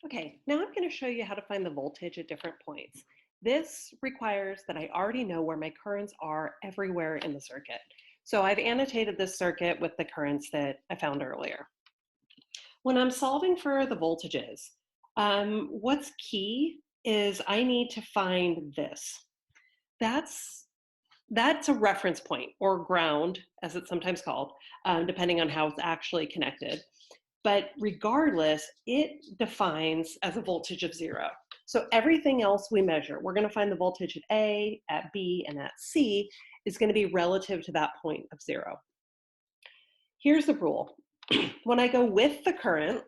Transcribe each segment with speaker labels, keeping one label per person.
Speaker 1: Okay, now I'm going to show you how to find the voltage at different points. This requires that I already know where my currents are everywhere in the circuit. So I've annotated this circuit with the currents that I found earlier. When I'm solving for the voltages, what's key is I need to find this. That's a reference point, or ground, as it's sometimes called, depending on how it's actually connected. But regardless, it defines as a voltage of 0. So everything else we measure, we're going to find the voltage at A, at B, and at C is going to be relative to that point of 0. Here's the rule. When I go with the current,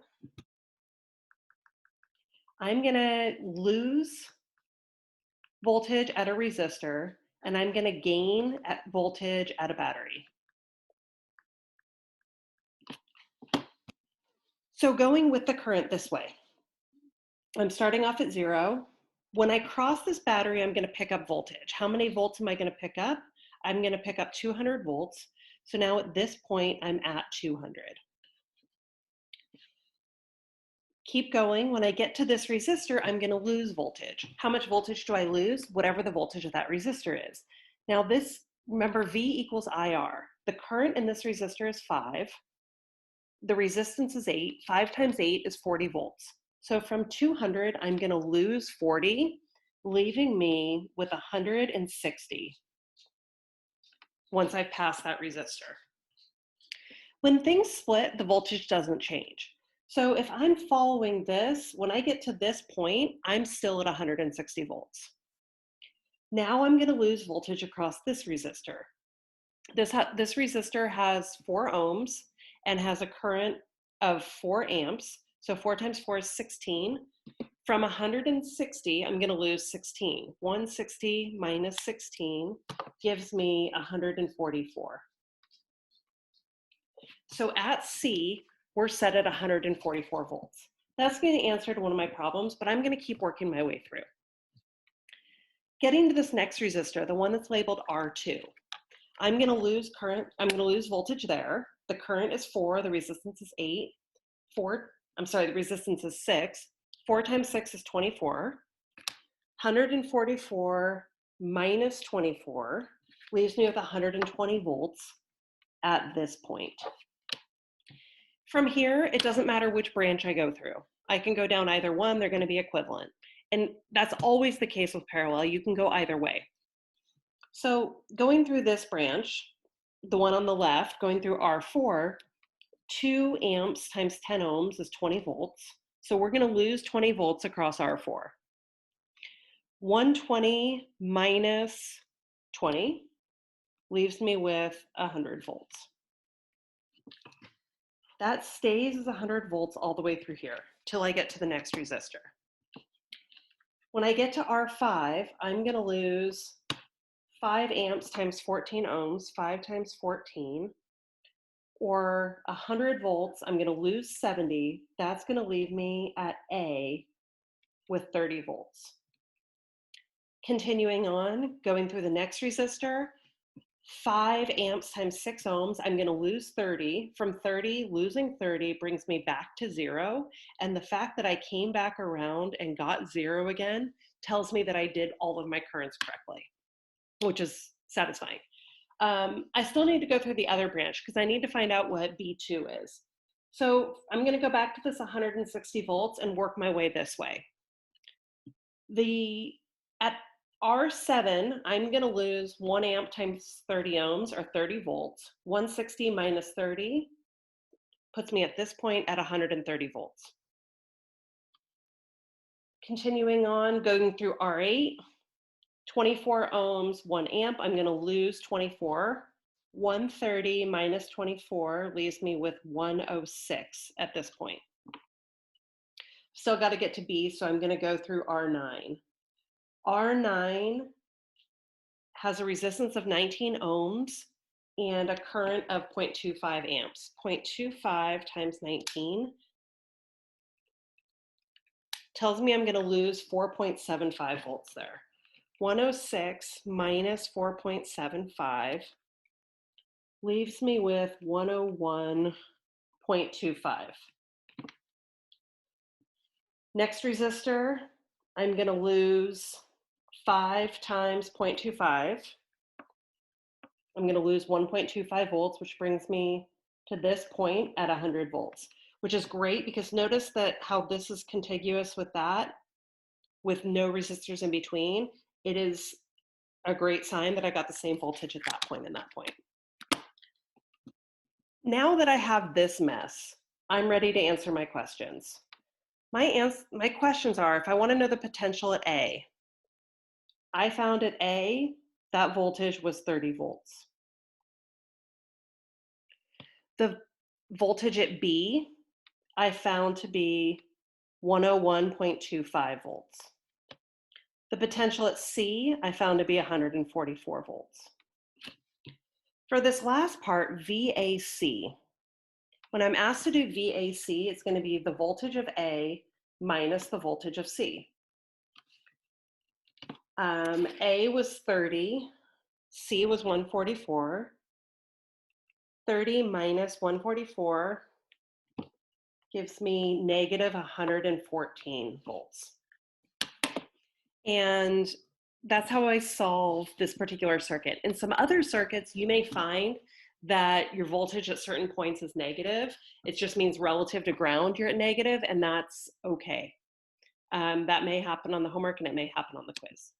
Speaker 1: I'm going to lose voltage at a resistor, and I'm going to gain voltage at a battery. So going with the current this way, I'm starting off at 0. When I cross this battery, I'm going to pick up voltage. How many volts am I going to pick up? I'm going to pick up 200 volts. So now at this point, I'm at 200. Keep going. When I get to this resistor, I'm going to lose voltage. How much voltage do I lose? Whatever the voltage of that resistor is. Now this, remember, V equals IR. The current in this resistor is 5. The resistance is 8. 5 times 8 is 40 volts. So from 200, I'm going to lose 40, leaving me with 160 once I've passed that resistor. When things split, the voltage doesn't change. So if I'm following this, when I get to this point, I'm still at 160 volts. Now I'm going to lose voltage across this resistor. This resistor has 4 ohms and has a current of 4 amps. So 4 times 4 is 16. From 160, I'm going to lose 16. 160 minus 16 gives me 144. So at C, we're set at 144 volts. That's going to answer to one of my problems, but I'm going to keep working my way through. Getting to this next resistor, the one that's labeled R2, I'm going to lose current, I'm going to lose voltage there. The current is 4, the resistance is 8. The resistance is 6. 4 times 6 is 24. 144 minus 24 leaves me with 120 volts at this point. From here, it doesn't matter which branch I go through. I can go down either one, they're going to be equivalent. And that's always the case with parallel. You can go either way. So going through this branch, the one on the left, going through R4, 2 amps times 10 ohms is 20 volts. So we're going to lose 20 volts across R4. 120 minus 20 leaves me with 100 volts. That stays as 100 volts all the way through here till I get to the next resistor. When I get to R5, I'm going to lose 5 amps times 14 ohms, 5 times 14, or 100 volts. I'm going to lose 70. That's going to leave me at A with 30 volts. Continuing on, going through the next resistor, 5 amps times 6 ohms, I'm going to lose 30. From 30, losing 30 brings me back to 0. And the fact that I came back around and got 0 again tells me that I did all of my currents correctly, which is satisfying. I still need to go through the other branch because I need to find out what B2 is. So I'm going to go back to this 160 volts and work my way this way. At R7, I'm going to lose 1 amp times 30 ohms, or 30 volts. 160 minus 30 puts me at this point at 130 volts. Continuing on, going through R8, 24 ohms, 1 amp, I'm going to lose 24. 130 minus 24 leaves me with 106 at this point. Still got to get to B, so I'm going to go through R9. R9 has a resistance of 19 ohms and a current of 0.25 amps. 0.25 times 19 tells me I'm going to lose 4.75 volts there. 106 minus 4.75 leaves me with 101.25. Next resistor, I'm going to lose 5 times 0.25. I'm going to lose 1.25 volts, which brings me to this point at 100 volts, which is great because notice that how this is contiguous with that, with no resistors in between. It is a great sign that I got the same voltage at that point and that point. Now that I have this mess, I'm ready to answer my questions. My questions are, if I want to know the potential at A, I found at A, that voltage was 30 volts. The voltage at B, I found to be 101.25 volts. The potential at C, I found to be 144 volts. For this last part, VAC, when I'm asked to do VAC, it's going to be the voltage of A minus the voltage of C. A was 30, C was 144. 30 minus 144 gives me negative 114 volts. And that's how I solve this particular circuit. In some other circuits, you may find that your voltage at certain points is negative. It just means relative to ground, you're at negative, and that's okay. That may happen on the homework and it may happen on the quiz.